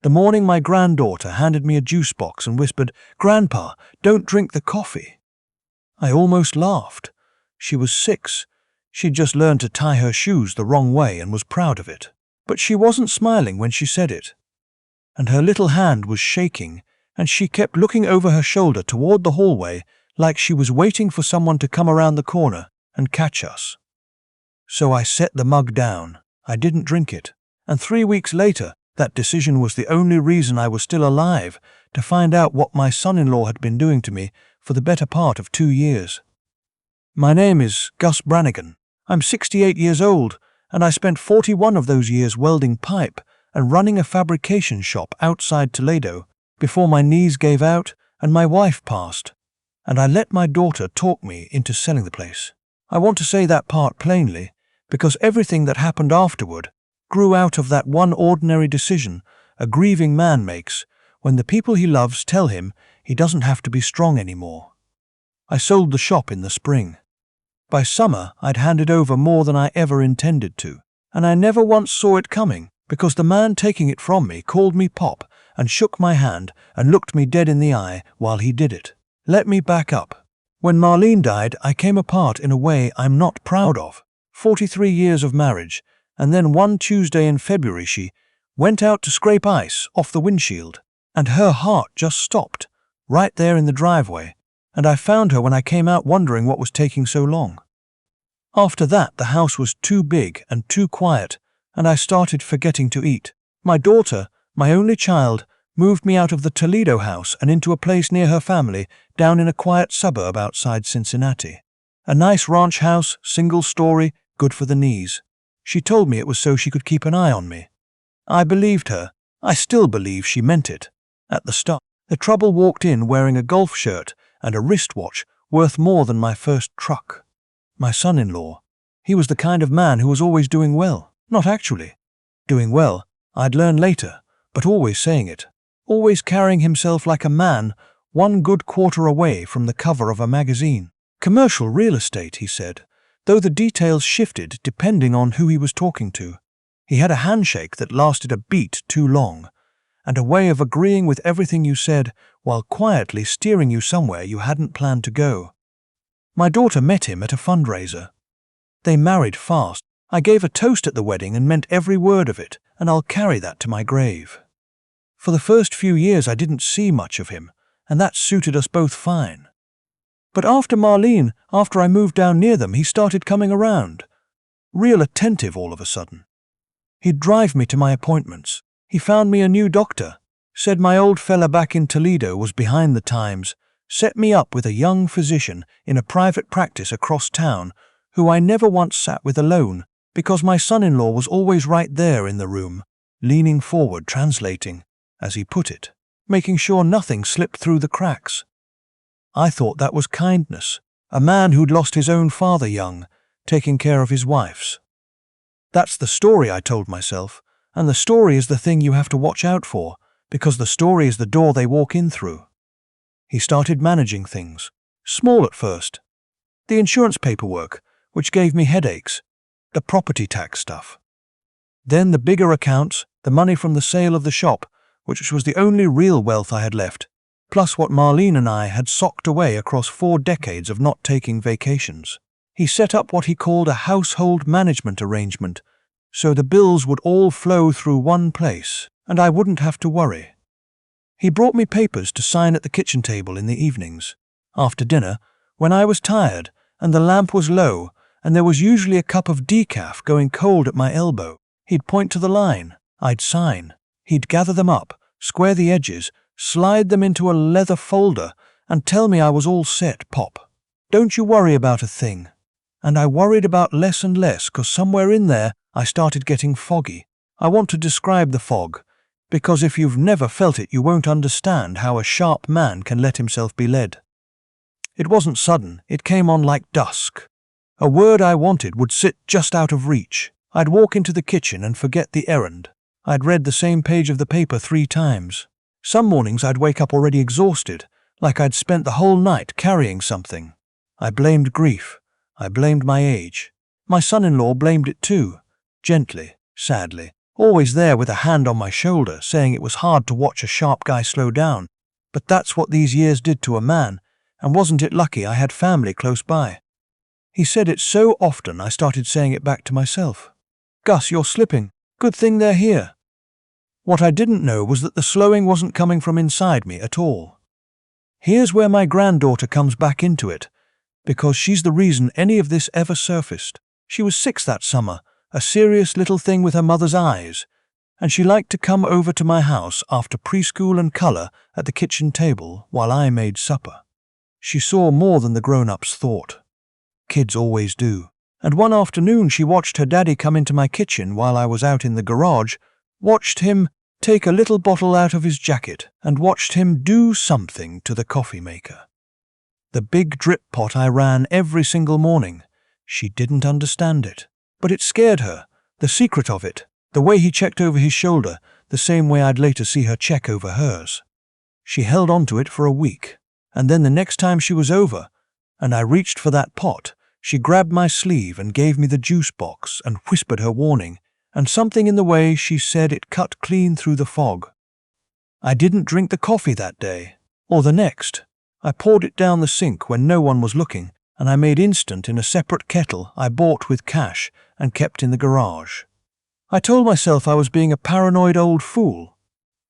The morning my granddaughter handed me a juice box and whispered, "Grandpa, don't drink the coffee." I almost laughed. She was 6. She'd just learned to tie her shoes the wrong way and was proud of it. But she wasn't smiling when she said it. And her little hand was shaking, and she kept looking over her shoulder toward the hallway like she was waiting for someone to come around the corner and catch us. So I set the mug down. I didn't drink it. And 3 weeks later, that decision was the only reason I was still alive, to find out what my son-in-law had been doing to me for the better part of 2 years. My name is Gus Brannigan. I'm 68 years old, and I spent 41 of those years welding pipe and running a fabrication shop outside Toledo before my knees gave out and my wife passed, and I let my daughter talk me into selling the place. I want to say that part plainly, because everything that happened afterward grew out of that one ordinary decision a grieving man makes when the people he loves tell him he doesn't have to be strong anymore. I sold the shop in the spring. By summer, I'd handed over more than I ever intended to, and I never once saw it coming because the man taking it from me called me Pop and shook my hand and looked me dead in the eye while he did it. Let me back up. When Marlene died, I came apart in a way I'm not proud of. 43 years of marriage, and then one Tuesday in February she went out to scrape ice off the windshield, and her heart just stopped, right there in the driveway, and I found her when I came out wondering what was taking so long. After that, the house was too big and too quiet, and I started forgetting to eat. My daughter, my only child, moved me out of the Toledo house and into a place near her family down in a quiet suburb outside Cincinnati. A nice ranch house, single story, good for the knees. She told me it was so she could keep an eye on me. I believed her. I still believe she meant it. At the start, the trouble walked in wearing a golf shirt and a wristwatch worth more than my first truck. My son-in-law. He was the kind of man who was always doing well. Not actually doing well, I'd learn later, but always saying it. Always carrying himself like a man, one good quarter away from the cover of a magazine. Commercial real estate, he said, though the details shifted depending on who he was talking to. He had a handshake that lasted a beat too long, and a way of agreeing with everything you said while quietly steering you somewhere you hadn't planned to go. My daughter met him at a fundraiser. They married fast. I gave a toast at the wedding and meant every word of it, and I'll carry that to my grave. For the first few years I didn't see much of him, and that suited us both fine. But after I moved down near them, he started coming around. Real attentive all of a sudden. He'd drive me to my appointments. He found me a new doctor, said my old fella back in Toledo was behind the times, set me up with a young physician in a private practice across town who I never once sat with alone because my son-in-law was always right there in the room, leaning forward translating, as he put it, making sure nothing slipped through the cracks. I thought that was kindness, a man who'd lost his own father young, taking care of his wife's. That's the story, I told myself, and the story is the thing you have to watch out for, because the story is the door they walk in through. He started managing things, small at first. The insurance paperwork, which gave me headaches, the property tax stuff. Then the bigger accounts, the money from the sale of the shop, which was the only real wealth I had left, plus what Marlene and I had socked away across 4 decades of not taking vacations. He set up what he called a household management arrangement, so the bills would all flow through one place, and I wouldn't have to worry. He brought me papers to sign at the kitchen table in the evenings. After dinner, when I was tired and the lamp was low, and there was usually a cup of decaf going cold at my elbow, he'd point to the line. I'd sign. He'd gather them up, square the edges, slide them into a leather folder, and tell me I was all set, Pop. Don't you worry about a thing. And I worried about less and less, 'cause somewhere in there I started getting foggy. I want to describe the fog, because if you've never felt it, you won't understand how a sharp man can let himself be led. It wasn't sudden, it came on like dusk. A word I wanted would sit just out of reach. I'd walk into the kitchen and forget the errand. I'd read the same page of the paper 3 times. Some mornings I'd wake up already exhausted, like I'd spent the whole night carrying something. I blamed grief. I blamed my age. My son-in-law blamed it too, gently, sadly. always there with a hand on my shoulder, saying it was hard to watch a sharp guy slow down. But that's what these years did to a man, and wasn't it lucky I had family close by? He said it so often I started saying it back to myself. Gus, you're slipping. Good thing they're here. What I didn't know was that the slowing wasn't coming from inside me at all. Here's where my granddaughter comes back into it, because she's the reason any of this ever surfaced. She was 6 that summer, a serious little thing with her mother's eyes, and she liked to come over to my house after preschool and colour at the kitchen table while I made supper. She saw more than the grown-ups thought. Kids always do. And one afternoon she watched her daddy come into my kitchen while I was out in the garage, watched him take a little bottle out of his jacket, and watched him do something to the coffee maker. The big drip pot I ran every single morning. She didn't understand it, but it scared her, the secret of it, the way he checked over his shoulder, the same way I'd later see her check over hers. She held on to it for a week, and then the next time she was over, and I reached for that pot, she grabbed my sleeve and gave me the juice box and whispered her warning, and something in the way she said it cut clean through the fog. I didn't drink the coffee that day, or the next. I poured it down the sink when no one was looking, and I made instant in a separate kettle I bought with cash and kept in the garage. I told myself I was being a paranoid old fool.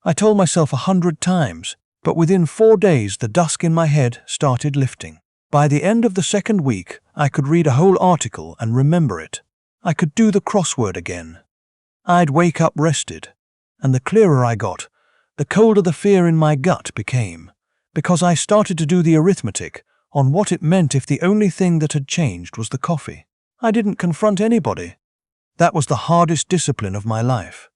I told myself 100 times, but within 4 days the dusk in my head started lifting. By the end of the second week, I could read a whole article and remember it. I could do the crossword again. I'd wake up rested, and the clearer I got, the colder the fear in my gut became, because I started to do the arithmetic on what it meant if the only thing that had changed was the coffee. I didn't confront anybody. That was the hardest discipline of my life.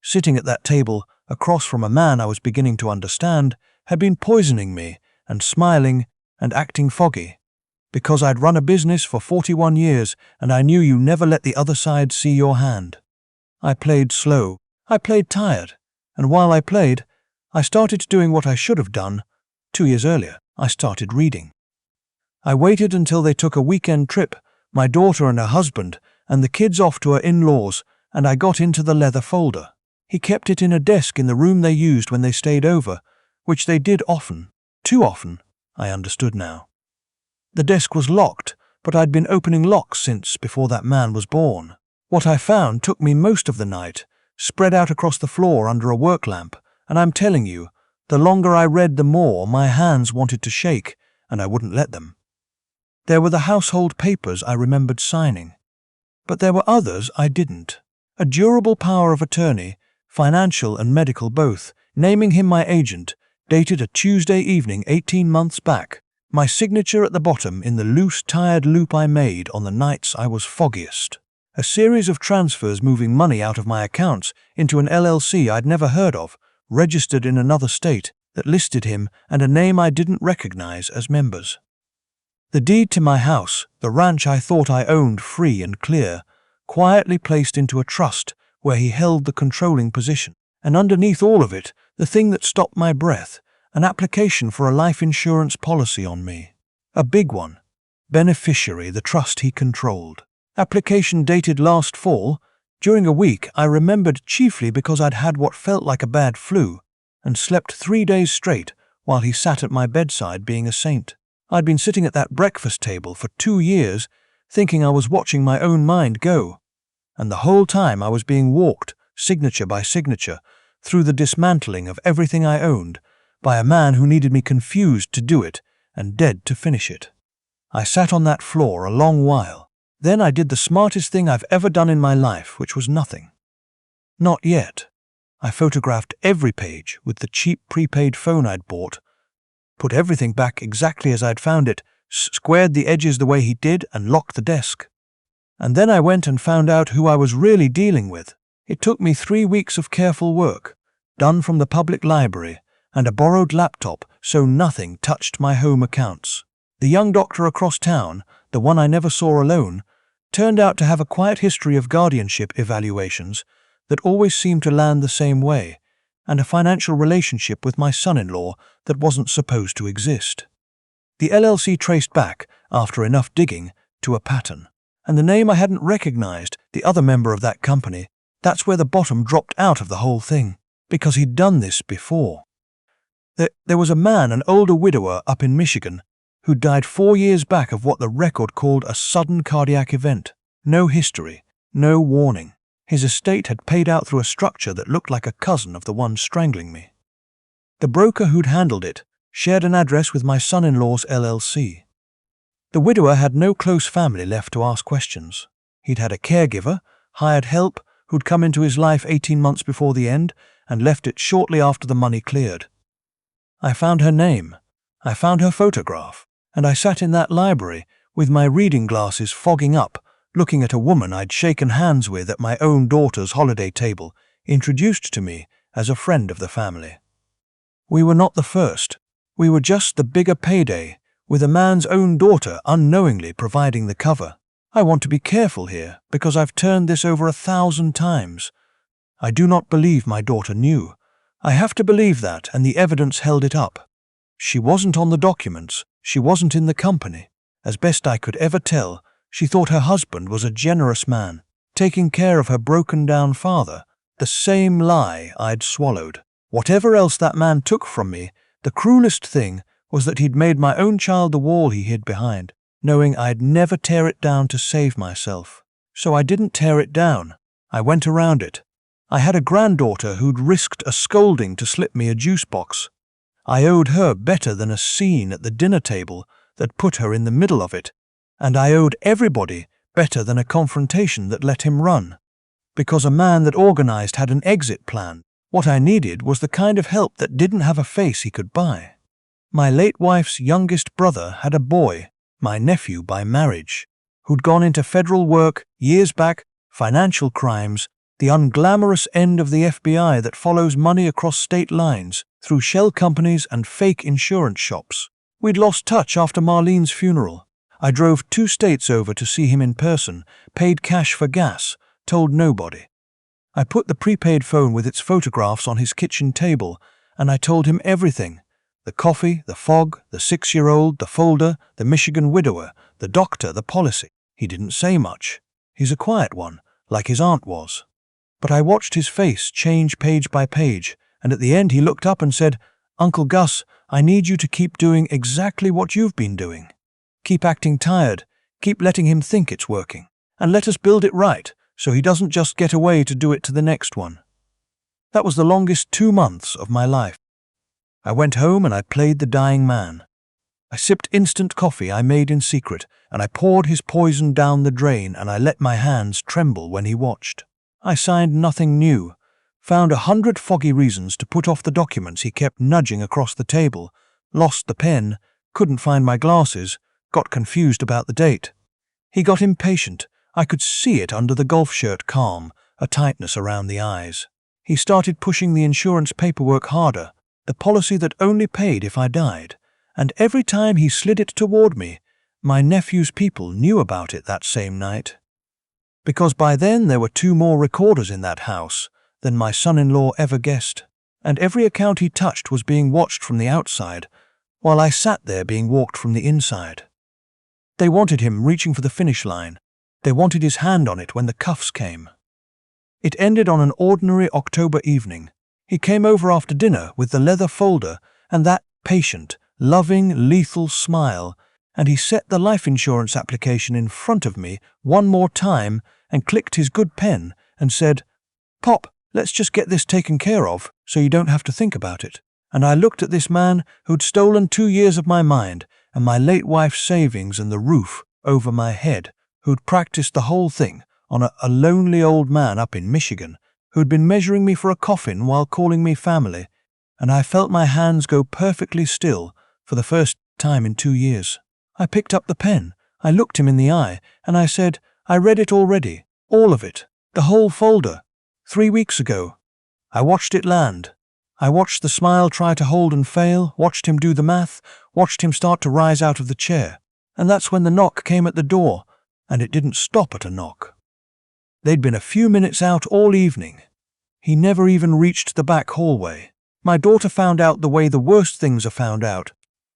Sitting at that table, across from a man I was beginning to understand, had been poisoning me and smiling and acting foggy, because I'd run a business for 41 years and I knew you never let the other side see your hand. I played slow, I played tired, and while I played, I started doing what I should have done. 2 years earlier, I started reading. I waited until they took a weekend trip, my daughter and her husband, and the kids off to her in-laws, and I got into the leather folder. He kept it in a desk in the room they used when they stayed over, which they did often, too often, I understood now. The desk was locked, but I'd been opening locks since before that man was born. What I found took me most of the night, spread out across the floor under a work lamp, and I'm telling you, the longer I read the more my hands wanted to shake, and I wouldn't let them. There were the household papers I remembered signing, but there were others I didn't. A durable power of attorney, financial and medical both, naming him my agent, dated a Tuesday evening 18 months back, my signature at the bottom in the loose, tired loop I made on the nights I was foggiest. A series of transfers moving money out of my accounts into an LLC I'd never heard of, registered in another state, that listed him and a name I didn't recognize as members. The deed to my house, the ranch I thought I owned free and clear, quietly placed into a trust where he held the controlling position. And underneath all of it, the thing that stopped my breath, an application for a life insurance policy on me. A big one. Beneficiary, the trust he controlled. Application dated last fall. During a week I remembered chiefly because I'd had what felt like a bad flu and slept 3 days straight while he sat at my bedside being a saint. I'd been sitting at that breakfast table for 2 years thinking I was watching my own mind go, and the whole time I was being walked, signature by signature, through the dismantling of everything I owned by a man who needed me confused to do it and dead to finish it. I sat on that floor a long while. Then I did the smartest thing I've ever done in my life, which was nothing. Not yet. I photographed every page with the cheap prepaid phone I'd bought, put everything back exactly as I'd found it, squared the edges the way he did, and locked the desk. And then I went and found out who I was really dealing with. It took me 3 weeks of careful work, done from the public library, and a borrowed laptop so nothing touched my home accounts. The young doctor across town, the one I never saw alone, turned out to have a quiet history of guardianship evaluations that always seemed to land the same way, and a financial relationship with my son-in-law that wasn't supposed to exist. The LLC traced back, after enough digging, to a pattern, and the name I hadn't recognized, the other member of that company, That's where the bottom dropped out of the whole thing, because he'd done this before. There was a man, an older widower up in Michigan, who died 4 years back of what the record called a sudden cardiac event. No history, no warning. His estate had paid out through a structure that looked like a cousin of the one strangling me. The broker who'd handled it shared an address with my son-in-law's LLC. The widower had no close family left to ask questions. He'd had a caregiver, hired help, who'd come into his life 18 months before the end and left it shortly after the money cleared. I found her name, I found her photograph, and I sat in that library with my reading glasses fogging up, looking at a woman I'd shaken hands with at my own daughter's holiday table, introduced to me as a friend of the family. We were not the first. We were just the bigger payday, with a man's own daughter unknowingly providing the cover. I want to be careful here, because I've turned this over 1,000 times. I do not believe my daughter knew. I have to believe that, and the evidence held it up. She wasn't on the documents. She wasn't in the company. As best I could ever tell, she thought her husband was a generous man, taking care of her broken-down father, the same lie I'd swallowed. Whatever else that man took from me, the cruelest thing was that he'd made my own child the wall he hid behind, knowing I'd never tear it down to save myself. So I didn't tear it down. I went around it. I had a granddaughter who'd risked a scolding to slip me a juice box. I owed her better than a scene at the dinner table that put her in the middle of it, and I owed everybody better than a confrontation that let him run. Because a man that organized had an exit plan, what I needed was the kind of help that didn't have a face he could buy. My late wife's youngest brother had a boy, my nephew by marriage, who'd gone into federal work years back, financial crimes, the unglamorous end of the FBI that follows money across state lines through shell companies and fake insurance shops. We'd lost touch after Marlene's funeral. I drove 2 states over to see him in person, paid cash for gas, told nobody. I put the prepaid phone with its photographs on his kitchen table, and I told him everything. The coffee, the fog, the 6-year-old, the folder, the Michigan widower, the doctor, the policy. He didn't say much. He's a quiet one, like his aunt was. But I watched his face change page by page, and at the end he looked up and said, "Uncle Gus, I need you to keep doing exactly what you've been doing. Keep acting tired, keep letting him think it's working, and let us build it right so he doesn't just get away to do it to the next one." That was the longest 2 months of my life. I went home and I played the dying man. I sipped instant coffee I made in secret, and I poured his poison down the drain, and I let my hands tremble when he watched. I signed nothing new, found 100 foggy reasons to put off the documents he kept nudging across the table, lost the pen, couldn't find my glasses, got confused about the date. He got impatient. I could see it under the golf shirt calm, a tightness around the eyes. He started pushing the insurance paperwork harder, the policy that only paid if I died, and every time he slid it toward me, my nephew's people knew about it that same night. Because by then there were 2 more recorders in that house than my son-in-law ever guessed, and every account he touched was being watched from the outside, while I sat there being walked from the inside. They wanted him reaching for the finish line. They wanted his hand on it when the cuffs came. It ended on an ordinary October evening. He came over after dinner with the leather folder and that patient, loving, lethal smile, and he set the life insurance application in front of me one more time and clicked his good pen and said, "Pop, let's just get this taken care of so you don't have to think about it." And I looked at this man who'd stolen 2 years of my mind and my late wife's savings and the roof over my head, who'd practiced the whole thing on a lonely old man up in Michigan, who'd been measuring me for a coffin while calling me family, and I felt my hands go perfectly still for the first time in 2 years. I picked up the pen, I looked him in the eye, and I said, "I read it already, all of it, the whole folder, 3 weeks ago." I watched it land. I watched the smile try to hold and fail, watched him do the math, watched him start to rise out of the chair. And that's when the knock came at the door, and it didn't stop at a knock. They'd been a few minutes out all evening. He never even reached the back hallway. My daughter found out the way the worst things are found out,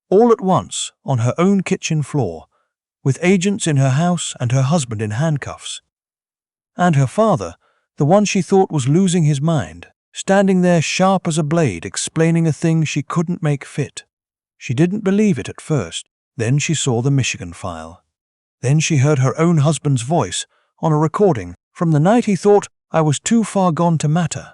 all at once, on her own kitchen floor, with agents in her house and her husband in handcuffs. And her father, The one she thought was losing his mind, standing there sharp as a blade, explaining a thing she couldn't make fit. She didn't believe it at first. Then she saw the Michigan file. Then she heard her own husband's voice on a recording from the night he thought I was too far gone to matter,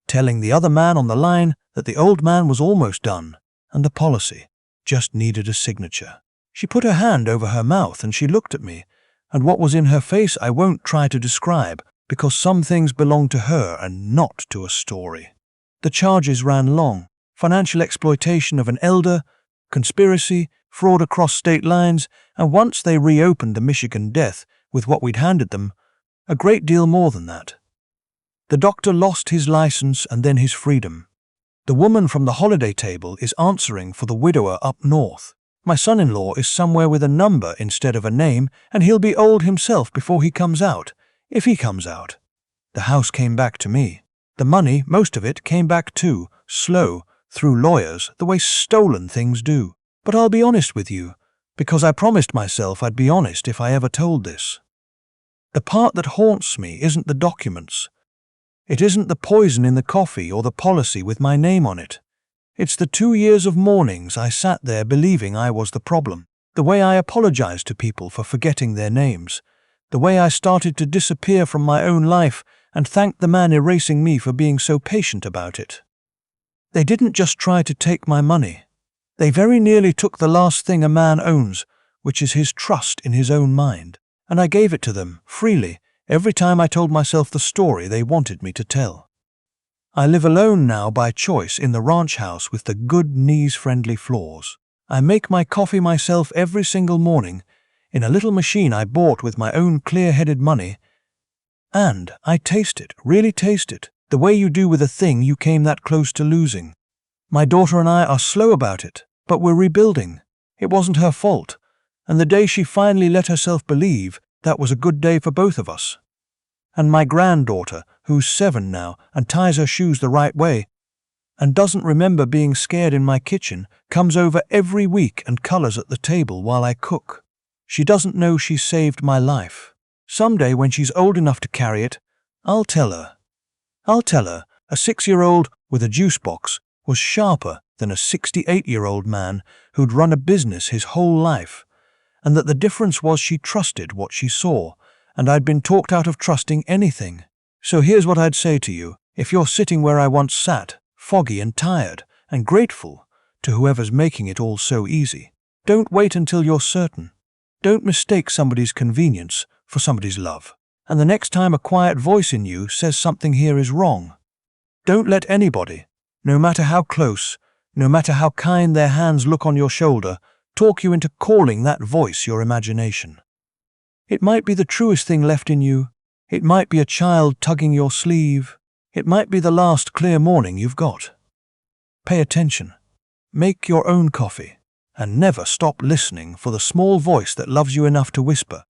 telling the other man on the line that the old man was almost done and the policy just needed a signature. She put her hand over her mouth and she looked at me, and what was in her face I won't try to describe, because some things belong to her and not to a story. The charges ran long: financial exploitation of an elder, conspiracy, fraud across state lines, and once they reopened the Michigan death with what we'd handed them, a great deal more than that. The doctor lost his license and then his freedom. The woman from the holiday table is answering for the widower up north. My son-in-law is somewhere with a number instead of a name, and he'll be old himself before he comes out, if he comes out. The house came back to me. The money, most of it, came back too, slow, through lawyers, the way stolen things do. But I'll be honest with you, because I promised myself I'd be honest if I ever told this. The part that haunts me isn't the documents. It isn't the poison in the coffee or the policy with my name on it. It's the 2 years of mornings I sat there believing I was the problem. The way I apologized to people for forgetting their names. The way I started to disappear from my own life and thanked the man erasing me for being so patient about it. They didn't just try to take my money. They very nearly took the last thing a man owns, which is his trust in his own mind. And I gave it to them, freely, every time I told myself the story they wanted me to tell. I live alone now by choice in the ranch house with the good knees-friendly floors. I make my coffee myself every single morning in a little machine I bought with my own clear-headed money, and I taste it, really taste it, the way you do with a thing you came that close to losing. My daughter and I are slow about it, but we're rebuilding. It wasn't her fault, and the day she finally let herself believe, that was a good day for both of us. And my granddaughter, who's 7 now and ties her shoes the right way and doesn't remember being scared in my kitchen, comes over every week and colors at the table while I cook. She doesn't know she saved my life. Someday when she's old enough to carry it, I'll tell her a 6-year-old with a juice box was sharper than a 68-year-old man who'd run a business his whole life, and that the difference was she trusted what she saw, and I'd been talked out of trusting anything. So here's what I'd say to you, if you're sitting where I once sat, foggy and tired, and grateful to whoever's making it all so easy. Don't wait until you're certain. Don't mistake somebody's convenience for somebody's love. And the next time a quiet voice in you says something here is wrong, don't let anybody, no matter how close, no matter how kind their hands look on your shoulder, talk you into calling that voice your imagination. It might be the truest thing left in you. It might be a child tugging your sleeve. It might be the last clear morning you've got. Pay attention. Make your own coffee. And never stop listening for the small voice that loves you enough to whisper,